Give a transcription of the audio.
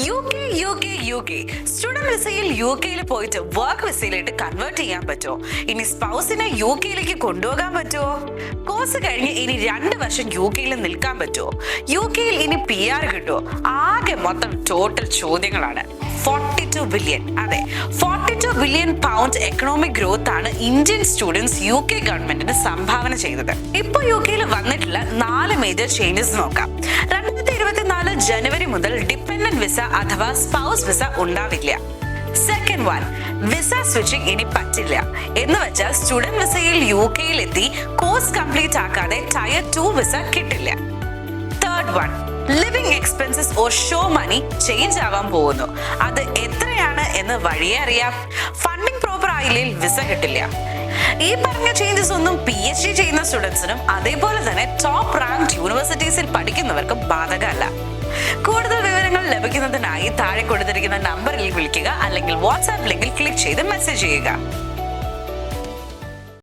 U K student വിസയിൽ യു കെയിൽ പോയിട്ട് വർക്ക് വിസയിലേക്ക് കൺവേർട്ട് ചെയ്യാൻ പറ്റുമോ? ഇനി സ്പൗസിനെ യു കെയിലേക്ക് കൊണ്ടുപോകാൻ പറ്റുമോ? കോഴ്സ് കഴിഞ്ഞ് ഇനി 2 വർഷം യു കെയിൽ നിൽക്കാൻ പറ്റുമോ? യു കെയിൽ ഇനി PR കിട്ടുമോ? ആകെ മൊത്തം ടോട്ടൽ ചോദ്യങ്ങളാണ്. 42 ബില്യൺ, അതെ 42 ബില്യൺ പൗണ്ട് എക്കണോമിക് ഗ്രോത്ത് ആണ് ഇന്ത്യൻ സ്റ്റുഡൻസ് യു കെ ഗവൺമെന്റിന് സംഭാവന ചെയ്തത്. ഇപ്പൊ യു കെയിൽ വന്നിട്ടുള്ള 4 മേജർ ചേഞ്ചസ് നോക്കാം. 2024 ജനുവരി മുതൽ ഡിപെൻഡന്റ് വിസ അഥവാ സ്പൗസ് വിസ ഉണ്ടാവില്ല. സെക്കൻഡ് വൺ, വിസ സ്വിച്ചിങ് ഇനി പറ്റില്ല. എന്ന് വെച്ചാൽ സ്റ്റുഡന്റ് വിസയിൽ യു കെയിൽ എത്തി കോഴ്സ് കംപ്ലീറ്റ് ആക്കാതെ ടയർ 2 വിസ കിട്ടില്ല. Third one, living expenses or show money change ആവാൻ പോകുന്നു. അത് എത്രയാണ് എന്ന് വഴിയേ അറിയാം. ഫണ്ടിങ് പ്രോപ്പർ ആയില്ലെങ്കിൽ വിസ കിട്ടില്ല. ഈ പറഞ്ഞ ചേഞ്ചസ് ഒന്നും PhD ചെയ്യുന്ന സ്റ്റുഡൻസിനും അതേപോലെ തന്നെ ടോപ്പ് റാങ്ക് യൂണിവേഴ്സിറ്റീസിൽ പഠിക്കുന്നവർക്കും ബാധകമല്ല. കൂടുതൽ വിവരങ്ങൾ ലഭിക്കുന്നതിനായി താഴെ കൊടുത്തിരിക്കുന്ന നമ്പറിൽ വിളിക്കുക അല്ലെങ്കിൽ വാട്സാപ്പ് ലിങ്കിൽ ക്ലിക്ക് ചെയ്ത് മെസ്സേജ് ചെയ്യുക.